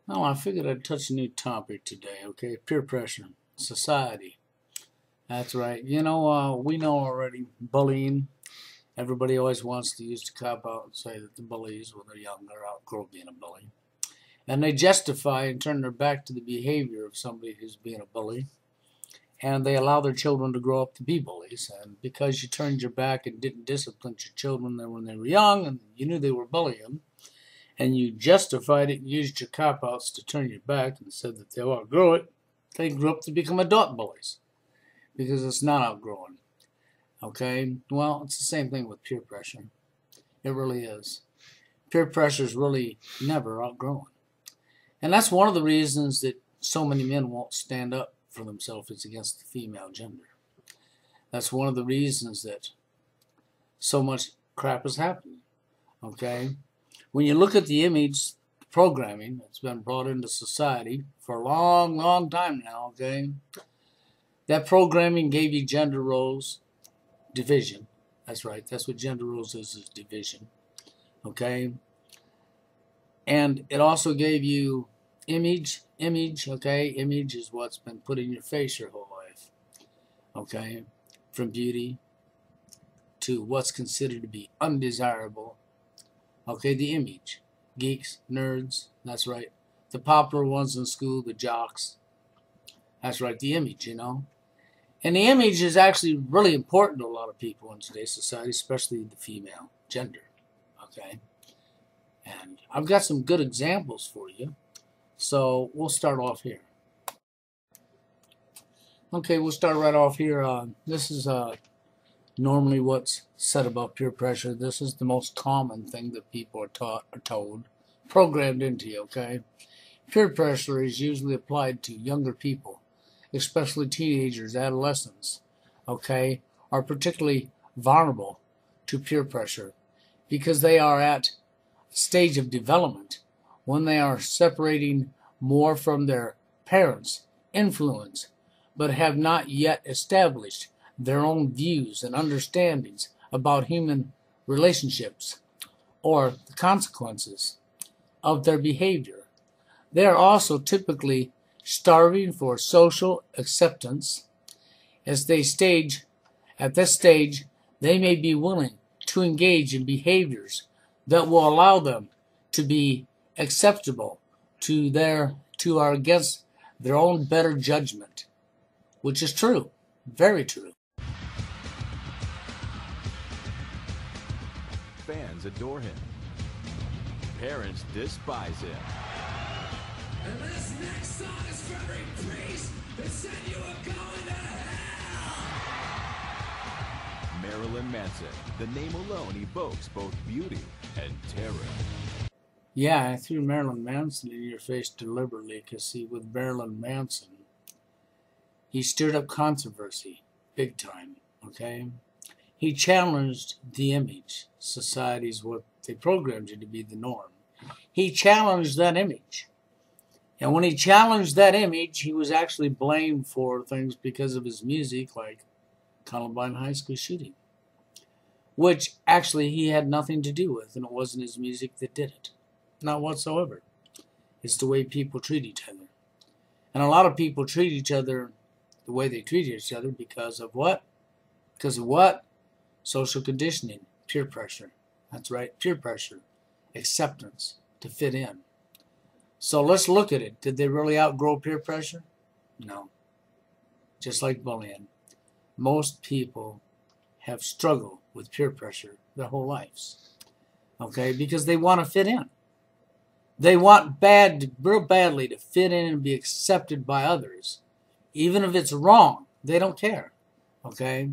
Well, I figured I'd touch a new topic today, okay? Peer pressure, society. That's right. We know already bullying. Everybody always wants to use the cop out and say that the bullies, when they're younger, outgrow being a bully. And they justify and turn their back to the behavior of somebody who's being a bully. And they allow their children to grow up to be bullies. And because you turned your back and didn't discipline your children when they were young and you knew they were bullying, and you justified it and used your cop-outs to turn your back and said that they'll outgrow it, they grew up to become adult bullies because it's not outgrowing. Okay? Well, it's the same thing with peer pressure. It really is. Peer pressure is really never outgrowing. And that's one of the reasons that so many men won't stand up for themselves is against the female gender. That's one of the reasons that so much crap is happening. Okay? When you look at the image programming that's been brought into society for a long, long time now, okay, that programming gave you gender roles, division. That's right. That's what gender roles is division. Okay? And it also gave you image, okay? Image is what's been put in your face your whole life. Okay? From beauty to what's considered to be undesirable. Okay, the image. Geeks, nerds, that's right. The popular ones in school, the jocks. That's right, the image, And the image is actually really important to a lot of people in today's society, especially the female gender. Okay? And I've got some good examples for you. So we'll start off here. Okay, we'll start right off here. This is normally what's said about peer pressure. This is the most common thing that people are told, programmed into you, okay? Peer pressure is usually applied to younger people, especially teenagers, adolescents, okay, are particularly vulnerable to peer pressure because they are at a stage of development when they are separating more from their parents' influence, but have not yet established their own views and understandings about human relationships or the consequences of their behavior. They are also typically starving for social acceptance. At this stage, they may be willing to engage in behaviors that will allow them to be acceptable to or against their own better judgment, which is true, very true. Fans adore him. Parents despise him. And this next song is for every priest that said you were going to hell. Marilyn Manson. The name alone evokes both beauty and terror. Yeah, I threw Marilyn Manson in your face deliberately because, see, with Marilyn Manson, he stirred up controversy, big time, okay? He challenged the image. Society's what they programmed you to be the norm. He challenged that image. And when he challenged that image, he was actually blamed for things because of his music, like Columbine High School shooting, which actually he had nothing to do with, and it wasn't his music that did it. Not whatsoever. It's the way people treat each other. And a lot of people treat each other the way they treat each other because of what? Because of what? Social conditioning, peer pressure. That's right, peer pressure. Acceptance, to fit in. So let's look at it. Did they really outgrow peer pressure? No. Just like bullying. Most people have struggled with peer pressure their whole lives. Okay, because they want to fit in. They want real badly to fit in and be accepted by others. Even if it's wrong, they don't care. Okay?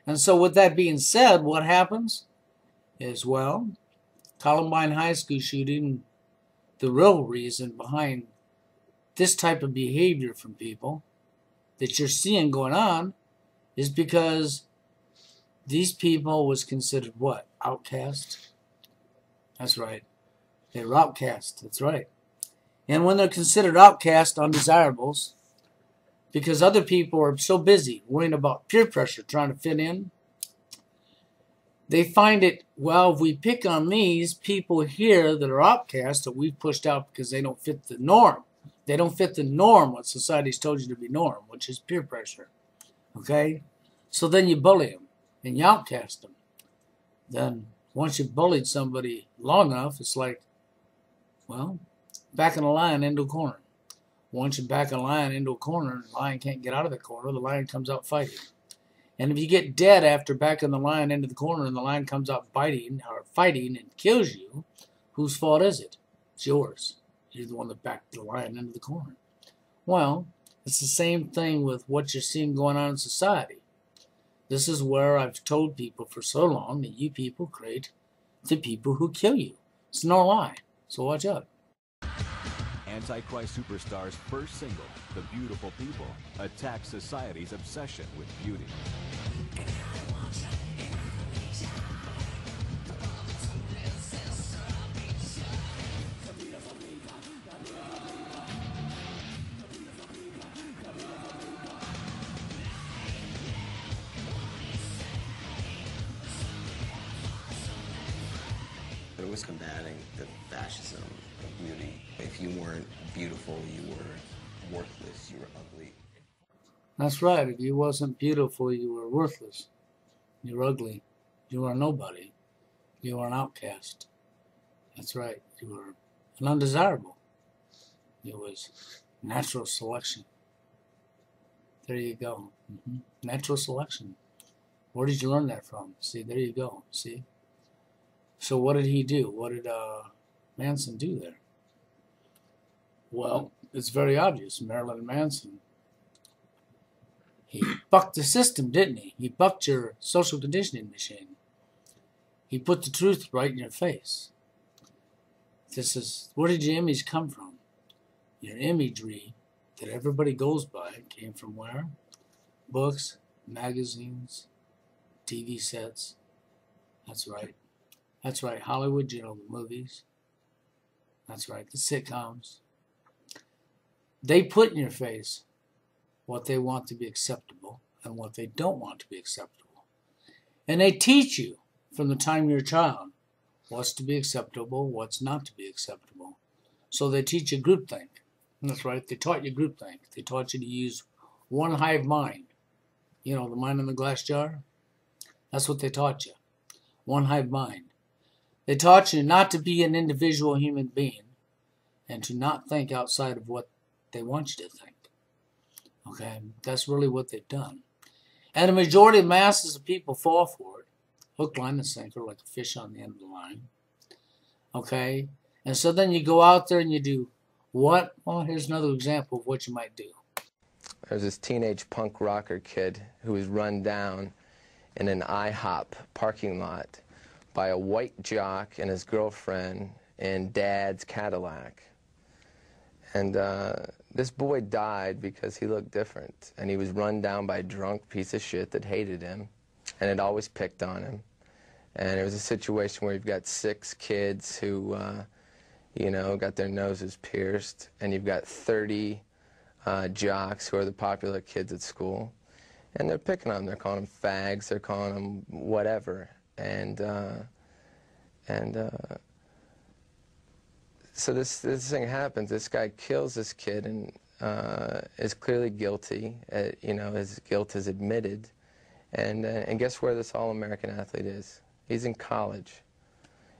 And so with that being said, what happens is, well, Columbine High School shooting, the real reason behind this type of behavior from people that you're seeing going on is because these people was considered what? Outcast? That's right. They were outcast. That's right. And when they're considered outcast, undesirables, because other people are so busy worrying about peer pressure, trying to fit in, They find it, well, if we pick on these people here that are outcasts that we've pushed out because they don't fit the norm. They don't fit the norm, what society's told you to be norm, which is peer pressure. Okay? So then you bully them and you outcast them. Then once you've bullied somebody long enough, it's like, well, backing a lion into a corner. Once you back a lion into a corner, the lion can't get out of the corner, the lion comes out fighting. And if you get dead after backing the lion into the corner and the lion comes out biting or fighting and kills you, whose fault is it? It's yours. You're the one that backed the lion into the corner. Well, it's the same thing with what you're seeing going on in society. This is where I've told people for so long that you people create the people who kill you. It's no lie. So watch out. Antichrist Superstar's first single, The Beautiful People, attacks society's obsession with beauty. It was combating the fascism of beauty. If you weren't beautiful, you were worthless, you were ugly. That's right. If you wasn't beautiful, you were worthless. You were ugly. You were a nobody. You were an outcast. That's right. You were an undesirable. It was natural selection. There you go. Natural selection. Where did you learn that from? See, there you go. See? So what did he do? What did Manson do there? Well, it's very obvious. Marilyn Manson, he bucked the system, didn't he? He bucked your social conditioning machine. He put the truth right in your face. This is, where did your image come from? Your imagery that everybody goes by came from where? Books, magazines, TV sets. That's right. That's right, Hollywood, you know, the movies. That's right, the sitcoms. They put in your face what they want to be acceptable and what they don't want to be acceptable. And they teach you from the time you're a child what's to be acceptable, what's not to be acceptable. So they teach you groupthink. That's right, they taught you groupthink. They taught you to use one hive mind. You know, the mind in the glass jar? That's what they taught you. One hive mind. They taught you not to be an individual human being and to not think outside of what they want you to think. Okay? That's really what they've done. And the majority of masses of people fall for it. Hook, line, and sinker, like a fish on the end of the line. Okay? And so then you go out there and you do what? Well, here's another example of what you might do. There's this teenage punk rocker kid who was run down in an IHOP parking lot by a white jock and his girlfriend in Dad's Cadillac. And this boy died because he looked different. And he was run down by a drunk piece of shit that hated him and had always picked on him. And it was a situation where you've got 6 kids who, you know, got their noses pierced. And you've got 30 jocks who are the popular kids at school. And they're picking on them. They're calling them fags. They're calling them whatever. So this thing happens. This guy kills this kid and is clearly guilty. You know, his guilt is admitted. And guess where this all-American athlete is? He's in college.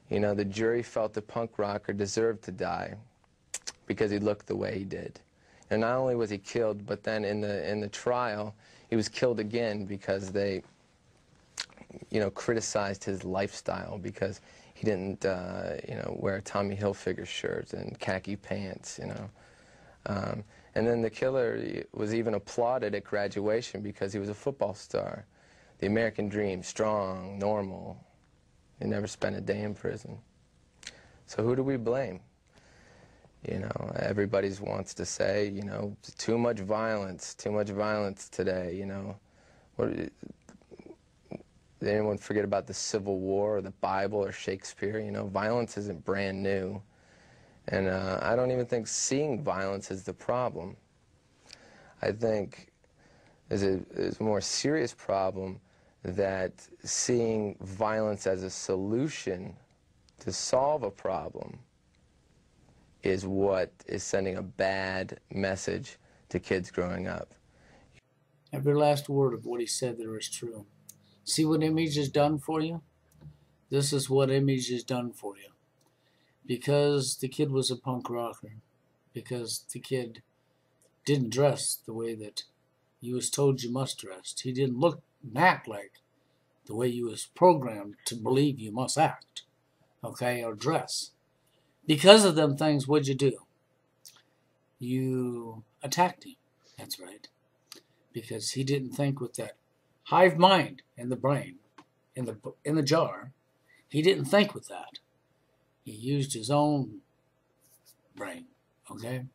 You know, the jury felt the punk rocker deserved to die because he looked the way he did. And not only was he killed, but then in the trial, he was killed again because they, you know, criticized his lifestyle because he didn't, you know, wear a Tommy Hilfiger shirt and khaki pants, you know. And then the killer was even applauded at graduation because he was a football star. The American dream, strong, normal. He never spent a day in prison. So who do we blame? You know, everybody wants to say, you know, too much violence today, you know. Did anyone forget about the Civil War or the Bible or Shakespeare? You know, violence isn't brand new. And I don't even think seeing violence is the problem. I think there's a more serious problem that seeing violence as a solution to solve a problem is what is sending a bad message to kids growing up. Every last word of what he said there is true. See what Image has done for you? This is what Image has done for you. Because the kid was a punk rocker, because the kid didn't dress the way that you was told you must dress. He didn't look and act like the way you was programmed to believe you must act, okay, or dress. Because of them things, what'd you do? You attacked him. That's right. Because he didn't think with that hive mind in the brain, in the jar. He didn't think with that. He used his own brain, okay?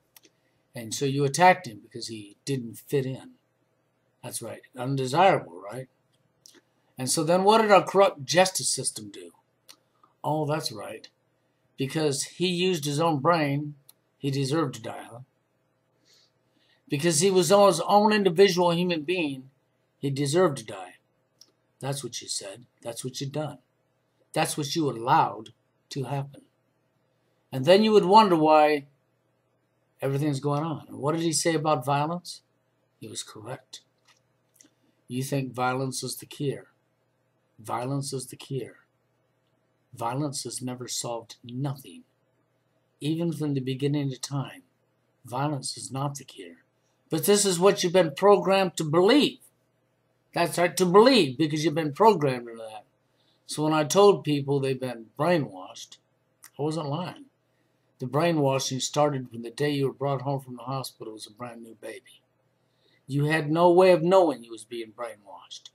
And so you attacked him because he didn't fit in. That's right. Undesirable, right? And so then what did our corrupt justice system do? Oh, that's right. Because he used his own brain, he deserved to die, huh? Because he was his own individual human being, he deserved to die. That's what you said. That's what you done. That's what you allowed to happen. And then you would wonder why everything's going on. And what did he say about violence? He was correct. You think violence is the cure. Violence is the cure. Violence has never solved nothing. Even from the beginning of time, violence is not the cure. But this is what you've been programmed to believe. That's right, to believe, because you've been programmed into that. So when I told people they've been brainwashed, I wasn't lying. The brainwashing started from the day you were brought home from the hospital as a brand new baby. You had no way of knowing you was being brainwashed.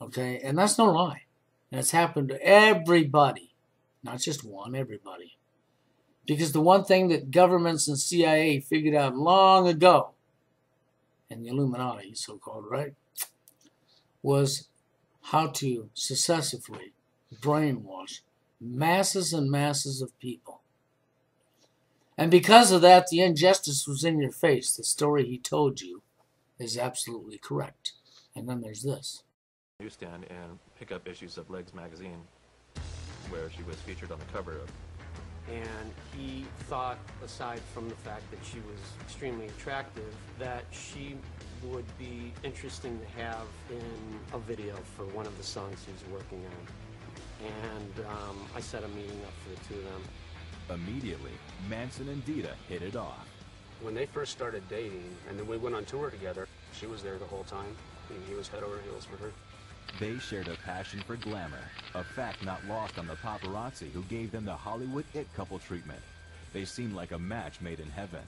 Okay, and that's no lie. And it's happened to everybody, not just one, everybody. Because the one thing that governments and CIA figured out long ago, and the Illuminati, so-called, right, was how to successfully brainwash masses and masses of people. And because of that, the injustice was in your face. The story he told you is absolutely correct. And then there's this. Newsstand and pick up issues of Legs magazine, where she was featured on the cover of. And he thought, aside from the fact that she was extremely attractive, that she would be interesting to have in a video for one of the songs he was working on. And I set a meeting up for the two of them. Immediately, Manson and Dita hit it off. When they first started dating, and then we went on tour together, she was there the whole time. He was head over heels for her. They shared a passion for glamour, a fact not lost on the paparazzi who gave them the Hollywood it couple treatment. They seemed like a match made in heaven.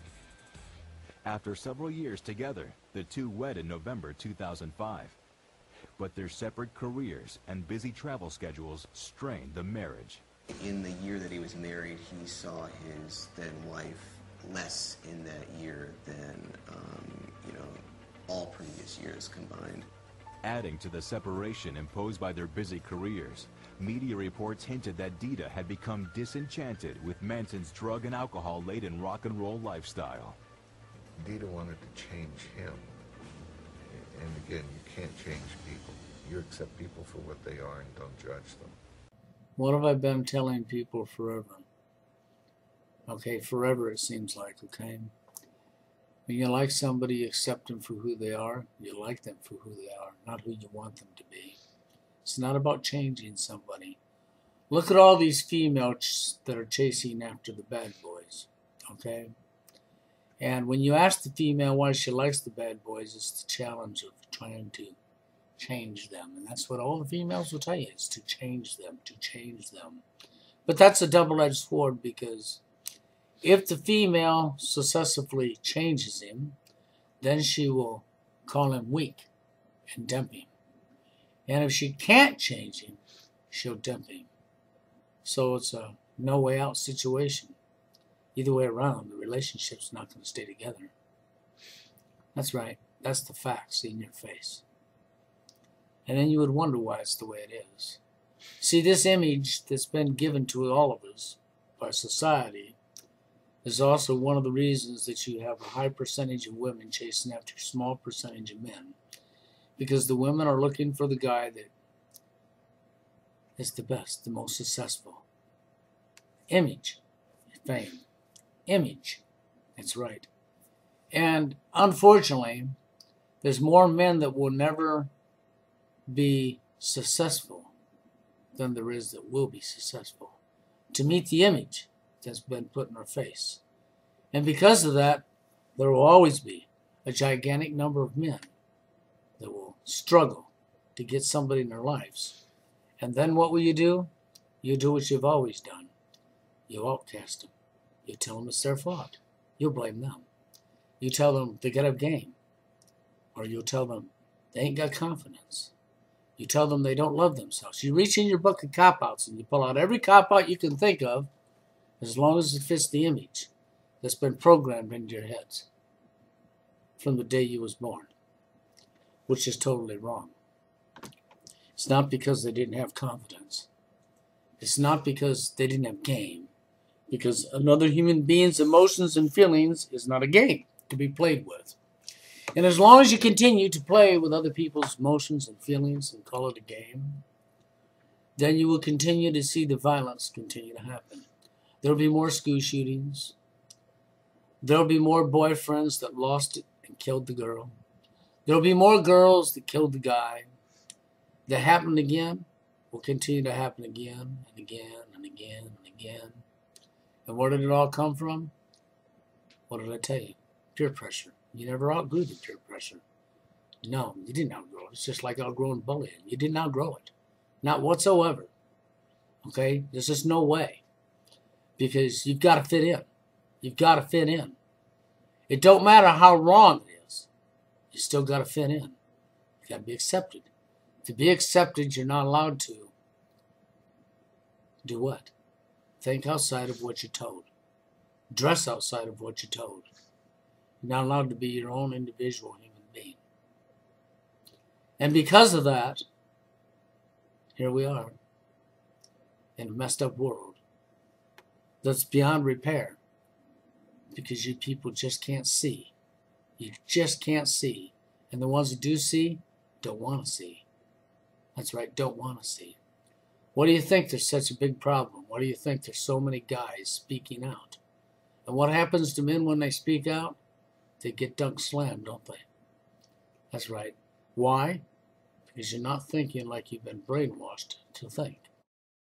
After several years together, the two wed in November 2005. But their separate careers and busy travel schedules strained the marriage. In the year that he was married, he saw his then wife less in that year than, all previous years combined. Adding to the separation imposed by their busy careers, media reports hinted that Dita had become disenchanted with Manson's drug and alcohol-laden rock and roll lifestyle. Dita wanted to change him. And again, you can't change people. You accept people for what they are and don't judge them. What have I been telling people forever? Okay, forever it seems like, okay? When you like somebody, you accept them for who they are. You like them for who they are, not who you want them to be. It's not about changing somebody. Look at all these females that are chasing after the bad boys, okay? And when you ask the female why she likes the bad boys, it's the challenge of trying to change them. And that's what all the females will tell you, is to change them, to change them. But that's a double-edged sword, because if the female successfully changes him, then she will call him weak and dump him. And if she can't change him, she'll dump him. So it's a no way out situation. Either way around, the relationship's not going to stay together. That's right. That's the facts in your face. And then you would wonder why it's the way it is. See, this image that's been given to all of us by society is also one of the reasons that you have a high percentage of women chasing after a small percentage of men. Because the women are looking for the guy that is the best, the most successful. Image, fame, image. That's right. And unfortunately, there's more men that will never be successful than there is that will be successful to meet the image that's been put in our face. And because of that, there will always be a gigantic number of men that will struggle to get somebody in their lives. And then what will you do? You do what you've always done. You outcast them. You tell them it's their fault. You blame them. You tell them they got a game. Or you tell them they ain't got confidence. You tell them they don't love themselves. You reach in your book of cop-outs and you pull out every cop-out you can think of, as long as it fits the image that's been programmed into your heads from the day you was born, which is totally wrong. It's not because they didn't have confidence. It's not because they didn't have game. Because another human being's emotions and feelings is not a game to be played with. And as long as you continue to play with other people's emotions and feelings and call it a game, then you will continue to see the violence continue to happen. There will be more school shootings. There will be more boyfriends that lost it and killed the girl. There will be more girls that killed the guy. That happened again will continue to happen again and again and again and again. And where did it all come from? What did I tell you? Peer pressure. You never outgrew the peer pressure. No, you didn't outgrow it. It's just like outgrowing bullying. You didn't outgrow it. Not whatsoever. Okay? There's just no way. Because you've got to fit in. You've got to fit in. It don't matter how wrong it is. You still got to fit in. You got to be accepted. To be accepted, you're not allowed to do what? Think outside of what you're told. Dress outside of what you're told. You're not allowed to be your own individual human being. And because of that, here we are in a messed up world that's beyond repair. Because you people just can't see. You just can't see. And the ones that do see, don't want to see. That's right, don't want to see. What do you think there's such a big problem? Why do you think there's so many guys speaking out? And what happens to men when they speak out? They get dunk slammed, don't they? That's right. Why? Because you're not thinking like you've been brainwashed to think.